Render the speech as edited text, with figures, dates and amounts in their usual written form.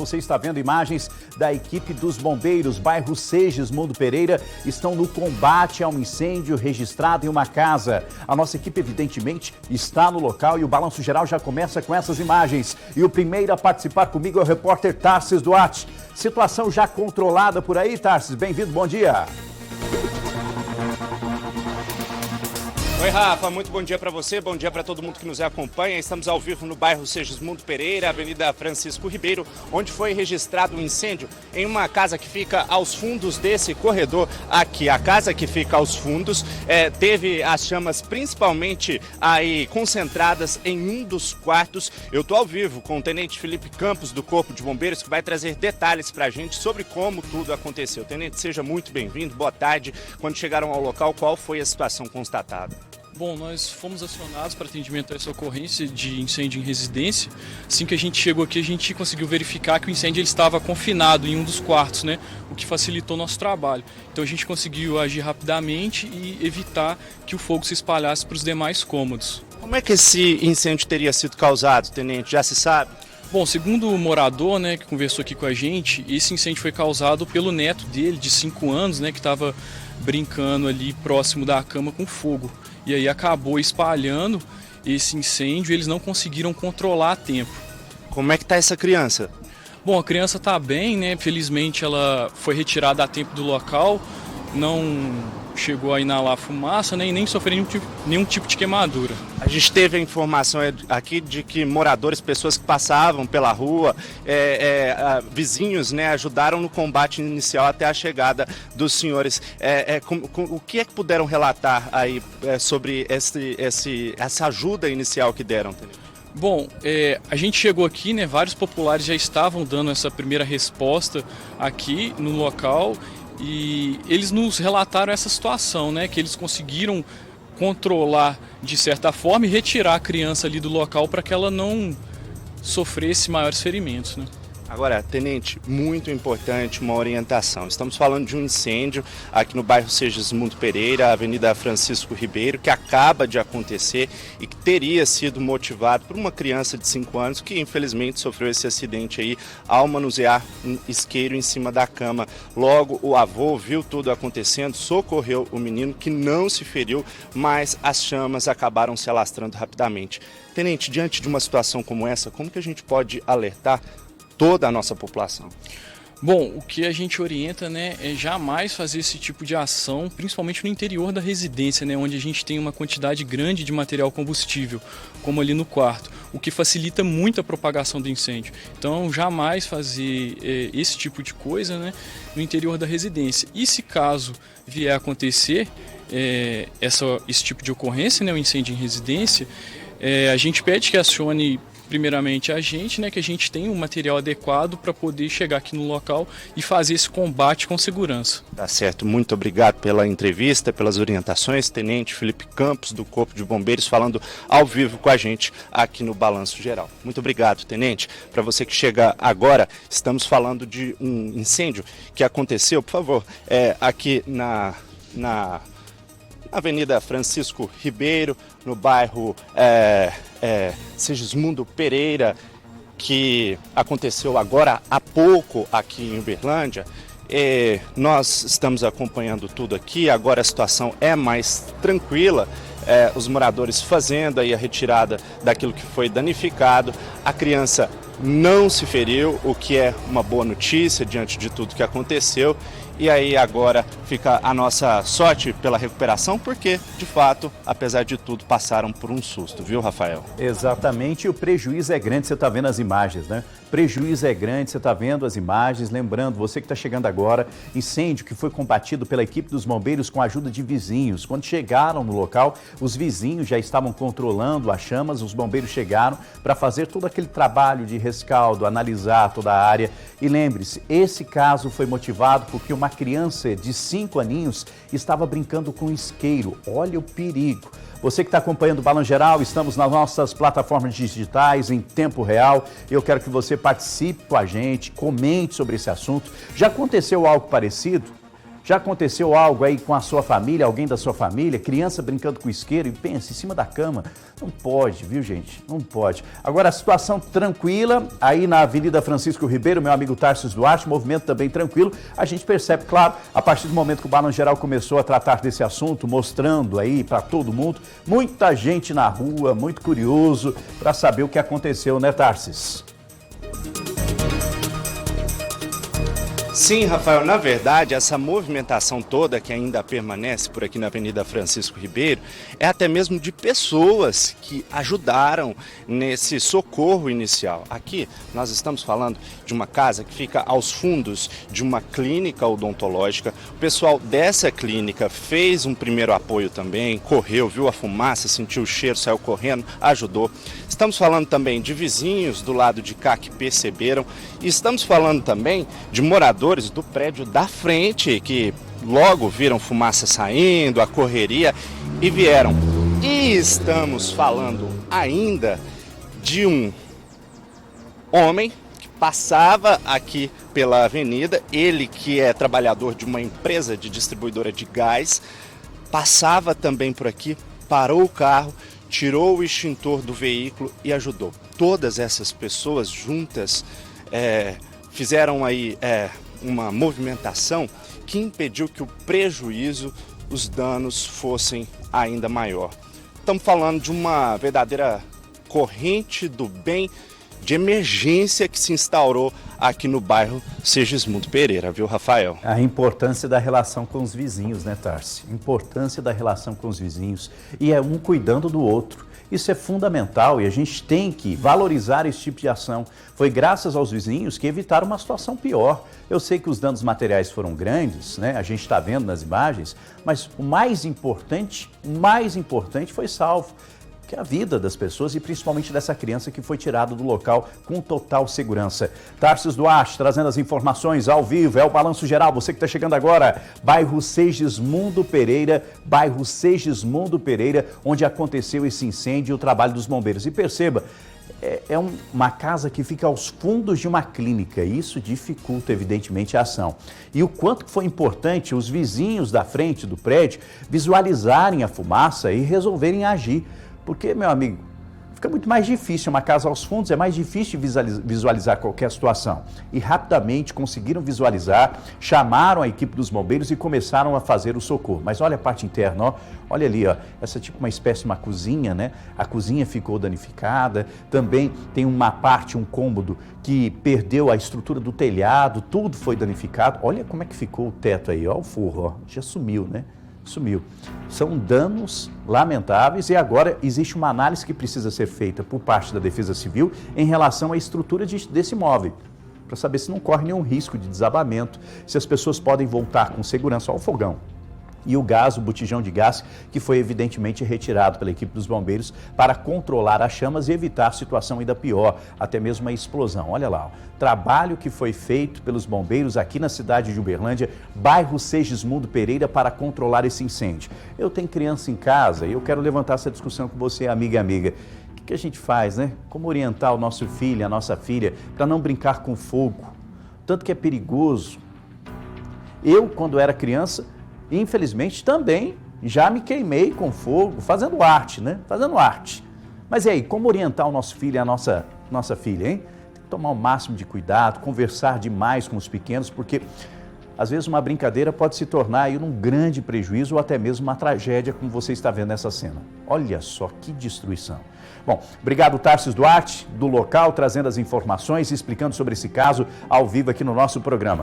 você está vendo imagens da equipe dos bombeiros, bairro Segismundo Pereira, estão no combate a um incêndio registrado em uma casa. A nossa equipe, evidentemente, está no local e o Balanço Geral já começa com essas imagens. E o primeiro a participar comigo é o repórter Tarsis Duarte. Situação já controlada por aí, Tarsis. Bem-vindo, bom dia. Oi, Rafa, muito bom dia para você, bom dia para todo mundo que nos acompanha. Estamos ao vivo no bairro Segismundo Pereira, Avenida Francisco Ribeiro, onde foi registrado um incêndio em uma casa que fica aos fundos desse corredor aqui. A casa que fica aos fundos teve as chamas principalmente aí concentradas em um dos quartos. Eu estou ao vivo com o Tenente Felipe Campos do Corpo de Bombeiros, que vai trazer detalhes para a gente sobre como tudo aconteceu. Tenente, seja muito bem-vindo, boa tarde. Quando chegaram ao local, qual foi a situação constatada? Bom, nós fomos acionados para atendimento a essa ocorrência de incêndio em residência. Assim que a gente chegou aqui, a gente conseguiu verificar que o incêndio ele estava confinado em um dos quartos, né? O que facilitou nosso trabalho. Então a gente conseguiu agir rapidamente e evitar que o fogo se espalhasse para os demais cômodos. Como é que esse incêndio teria sido causado, Tenente? Já se sabe? Bom, segundo o morador, né, que conversou aqui com a gente, esse incêndio foi causado pelo neto dele, de 5 anos, né, que estava brincando ali próximo da cama com fogo. E aí acabou espalhando esse incêndio e eles não conseguiram controlar a tempo. Como é que está essa criança? Bom, a criança está bem, né? Felizmente ela foi retirada a tempo do local, não chegou a inalar fumaça, né? E nem sofreu nenhum tipo de queimadura. A gente teve a informação aqui de que moradores, pessoas que passavam pela rua, vizinhos, né, ajudaram no combate inicial até a chegada dos senhores. O que é que puderam relatar aí sobre essa ajuda inicial que deram, Tenente? Bom, a gente chegou aqui, né, vários populares já estavam dando essa primeira resposta aqui no local e eles nos relataram essa situação, né, que eles conseguiram controlar de certa forma e retirar a criança ali do local para que ela não sofresse maiores ferimentos, né? Agora, Tenente, muito importante uma orientação. Estamos falando de um incêndio aqui no bairro Segismundo Pereira, Avenida Francisco Ribeiro, que acaba de acontecer e que teria sido motivado por uma criança de 5 anos que infelizmente sofreu esse acidente aí ao manusear um isqueiro em cima da cama. Logo, o avô viu tudo acontecendo, socorreu o menino que não se feriu, mas as chamas acabaram se alastrando rapidamente. Tenente, diante de uma situação como essa, como que a gente pode alertar toda a nossa população? Bom, o que a gente orienta, né, é jamais fazer esse tipo de ação, principalmente no interior da residência, né, onde a gente tem uma quantidade grande de material combustível, como ali no quarto, o que facilita muito a propagação do incêndio. Então, jamais fazer esse tipo de coisa, né, no interior da residência. E se caso vier a acontecer esse tipo de ocorrência, né, o incêndio em residência, a gente pede que acione primeiramente a gente, né, que a gente tenha um material adequado para poder chegar aqui no local e fazer esse combate com segurança. Tá certo, muito obrigado pela entrevista, pelas orientações, Tenente Felipe Campos do Corpo de Bombeiros falando ao vivo com a gente aqui no Balanço Geral. Muito obrigado, Tenente. Para você que chega agora, estamos falando de um incêndio que aconteceu, por favor, aqui na Avenida Francisco Ribeiro, no bairro Segismundo Pereira, que aconteceu agora há pouco aqui em Uberlândia. Nós estamos acompanhando tudo aqui, agora a situação é mais tranquila, os moradores fazendo aí a retirada daquilo que foi danificado. A criança não se feriu, o que é uma boa notícia diante de tudo que aconteceu. E aí agora fica a nossa sorte pela recuperação, porque, de fato, apesar de tudo, passaram por um susto, viu, Rafael? Exatamente, e o prejuízo é grande, você está vendo as imagens, né? Prejuízo é grande, você está vendo as imagens. Lembrando, você que está chegando agora, incêndio que foi combatido pela equipe dos bombeiros com a ajuda de vizinhos. Quando chegaram no local, os vizinhos já estavam controlando as chamas, os bombeiros chegaram para fazer todo aquele trabalho de rescaldo, analisar toda a área. E lembre-se, esse caso foi motivado porque uma criança de 5 aninhos estava brincando com isqueiro. Olha o perigo. Você que está acompanhando o Balanço Geral, estamos nas nossas plataformas digitais em tempo real. Eu quero que você participe com a gente, comente sobre esse assunto. Já aconteceu algo parecido? Já aconteceu algo aí com a sua família, alguém da sua família, criança brincando com isqueiro e pensa, em cima da cama? Não pode, viu, gente? Não pode. Agora, a situação tranquila, aí na Avenida Francisco Ribeiro, meu amigo Tarcísio Duarte, movimento também tranquilo. A gente percebe, claro, a partir do momento que o Balanço Geral começou a tratar desse assunto, mostrando aí para todo mundo, muita gente na rua, muito curioso para saber o que aconteceu, né, Tarcísio? Sim, Rafael, na verdade, essa movimentação toda que ainda permanece por aqui na Avenida Francisco Ribeiro é até mesmo de pessoas que ajudaram nesse socorro inicial. Aqui nós estamos falando de uma casa que fica aos fundos de uma clínica odontológica. O pessoal dessa clínica fez um primeiro apoio também, correu, viu a fumaça, sentiu o cheiro, saiu correndo, ajudou. Estamos falando também de vizinhos do lado de cá que perceberam e estamos falando também de moradores do prédio da frente que logo viram fumaça saindo, a correria e vieram. E estamos falando ainda de um homem que passava aqui pela avenida, ele que é trabalhador de uma empresa de distribuidora de gás, passava também por aqui, parou o carro, tirou o extintor do veículo e ajudou. Todas essas pessoas juntas fizeram aí uma movimentação que impediu que o prejuízo, os danos fossem ainda maior. Estamos falando de uma verdadeira corrente do bem de emergência que se instaurou aqui no bairro Segismundo Pereira, viu, Rafael? A importância da relação com os vizinhos, né, Tarci? Importância da relação com os vizinhos e é um cuidando do outro. Isso é fundamental e a gente tem que valorizar esse tipo de ação. Foi graças aos vizinhos que evitaram uma situação pior. Eu sei que os danos materiais foram grandes, né? A gente está vendo nas imagens, mas o mais importante foi salvo. Que é a vida das pessoas e principalmente dessa criança que foi tirada do local com total segurança. Tarcísio Duarte trazendo as informações ao vivo, é o Balanço Geral, você que está chegando agora, bairro Segismundo Pereira, onde aconteceu esse incêndio e o trabalho dos bombeiros. E perceba, uma casa que fica aos fundos de uma clínica, e isso dificulta evidentemente a ação. E o quanto foi importante os vizinhos da frente do prédio visualizarem a fumaça e resolverem agir. Porque, meu amigo, fica muito mais difícil, uma casa aos fundos é mais difícil de visualizar qualquer situação. E rapidamente conseguiram visualizar, chamaram a equipe dos bombeiros e começaram a fazer o socorro. Mas olha a parte interna, ó, olha ali, ó, essa tipo uma espécie de uma cozinha, né? A cozinha ficou danificada, também tem uma parte, um cômodo que perdeu a estrutura do telhado, tudo foi danificado. Olha como é que ficou o teto aí, ó, o forro, ó, já sumiu, né? Sumiu. São danos lamentáveis e agora existe uma análise que precisa ser feita por parte da Defesa Civil em relação à estrutura desse imóvel, para saber se não corre nenhum risco de desabamento, se as pessoas podem voltar com segurança ao fogão. E o gás, o botijão de gás, que foi evidentemente retirado pela equipe dos bombeiros para controlar as chamas e evitar a situação ainda pior, até mesmo a explosão. Olha lá, o trabalho que foi feito pelos bombeiros aqui na cidade de Uberlândia, bairro Segismundo Pereira, para controlar esse incêndio. Eu tenho criança em casa e eu quero levantar essa discussão com você, amiga e amiga. O que a gente faz, né? Como orientar o nosso filho, a nossa filha, para não brincar com fogo? Tanto que é perigoso. Eu, quando era criança, infelizmente, também já me queimei com fogo, fazendo arte, né? Fazendo arte. Mas e aí, como orientar o nosso filho e a nossa filha, hein? Tem que tomar o máximo de cuidado, conversar demais com os pequenos, porque às vezes uma brincadeira pode se tornar aí um grande prejuízo ou até mesmo uma tragédia, como você está vendo nessa cena. Olha só que destruição. Bom, obrigado Tarcísio Duarte, do local, trazendo as informações e explicando sobre esse caso ao vivo aqui no nosso programa.